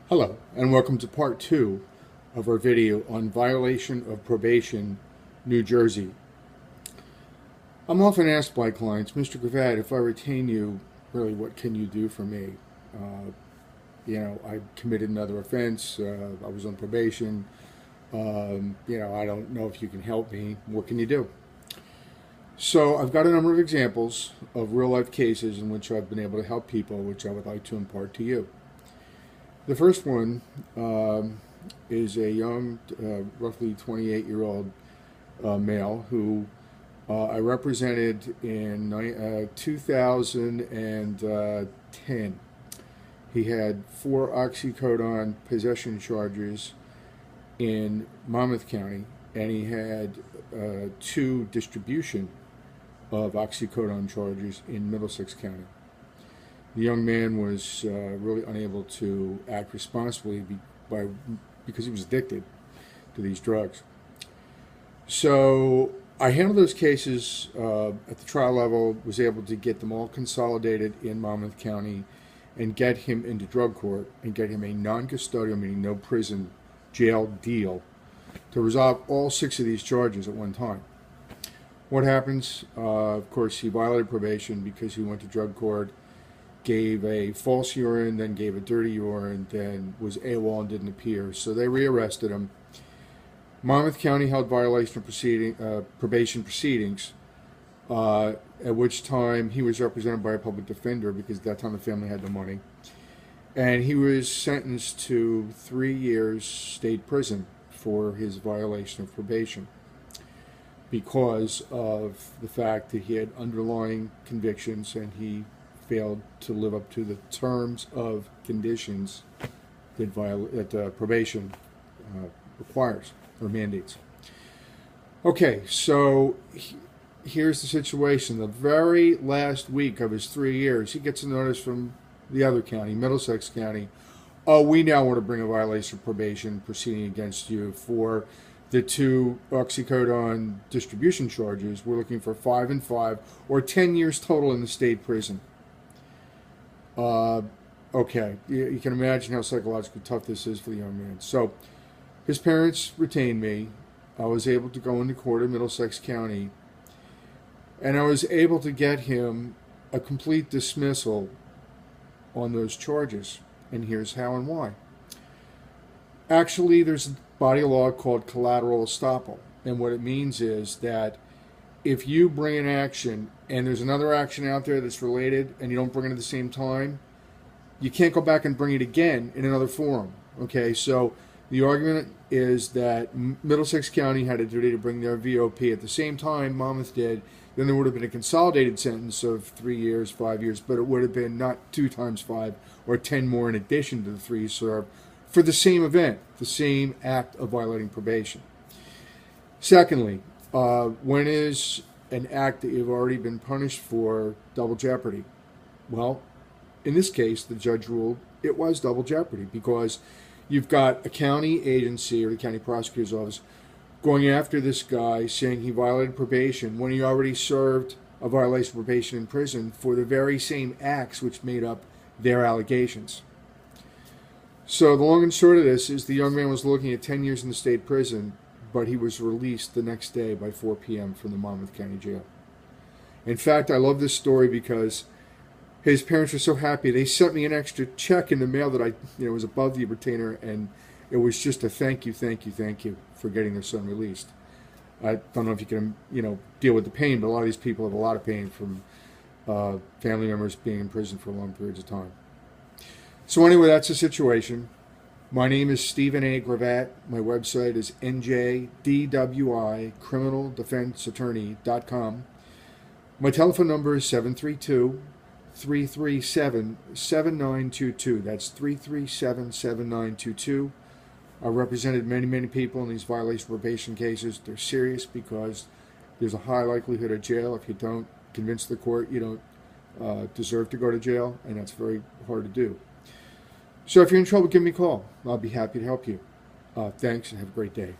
Hello, and welcome to part 2 of our video on violation of probation, New Jersey. I'm often asked by clients, Mr. Gravatt, if I retain you, really, what can you do for me? I committed another offense, I was on probation, I don't know if you can help me, what can you do? So I've got a number of examples of real-life cases in which I've been able to help people, which I would like to impart to you. The first one is a young, roughly 28-year-old male who I represented in 2010. He had 4 oxycodone possession charges in Monmouth County, and he had 2 distribution of oxycodone charges in Middlesex County. The young man was really unable to act responsibly because he was addicted to these drugs. So I handled those cases at the trial level, was able to get them all consolidated in Monmouth County and get him into drug court and get him a non-custodial, meaning no prison, jail deal to resolve all 6 of these charges at one time. What happens? Of course, he violated probation because he went to drug court, gave a false urine, then gave a dirty urine, then was AWOL and didn't appear. So they rearrested him. Monmouth County held violation of probation proceedings, at which time he was represented by a public defender because at that time the family had the money. And he was sentenced to 3 years state prison for his violation of probation because of the fact that he had underlying convictions and he failed to live up to the terms of conditions that probation requires or mandates. Okay, so here's the situation. The very last week of his 3 years, he gets a notice from the other county, Middlesex County. Oh, we now want to bring a violation of probation proceeding against you for the 2 oxycodone distribution charges. We're looking for 5 and 5 or 10 years total in the state prison. Okay, you can imagine how psychologically tough this is for the young man. So his parents retained me. I was able to go into court in Middlesex County, and I was able to get him a complete dismissal on those charges. And here's how and why. Actually, there's a body of law called collateral estoppel, and what it means is that if you bring an action and there's another action out there that's related and you don't bring it at the same time, you can't go back and bring it again in another forum. Okay, so the argument is that Middlesex County had a duty to bring their VOP at the same time Monmouth did. Then there would have been a consolidated sentence of 3 years, 5 years, but it would have been not 2 times 5 or 10 more in addition to the 3 served for the same event, the same act of violating probation. Secondly, when is an act that you've already been punished for double jeopardy? Well, in this case, the judge ruled it was double jeopardy because you've got a county agency or the county prosecutor's office going after this guy saying he violated probation when he already served a violation of probation in prison for the very same acts which made up their allegations. So the long and short of this is the young man was looking at 10 years in the state prison, but he was released the next day by 4 p.m. from the Monmouth County Jail. In fact, I love this story because his parents were so happy. They sent me an extra check in the mail that was above the retainer, and it was just a thank you for getting their son released. I don't know if you can, deal with the pain, but a lot of these people have a lot of pain from family members being in prison for long periods of time. So anyway, that's the situation. My name is Stephen A. Gravatt. My website is njdwicriminaldefenseattorney.com. My telephone number is 732-337-7922. That's 337-7922. I've represented many people in these violation of probation cases. They're serious because there's a high likelihood of jail. If you don't convince the court, you don't deserve to go to jail, and that's very hard to do. So if you're in trouble, give me a call. I'll be happy to help you. Thanks, and have a great day.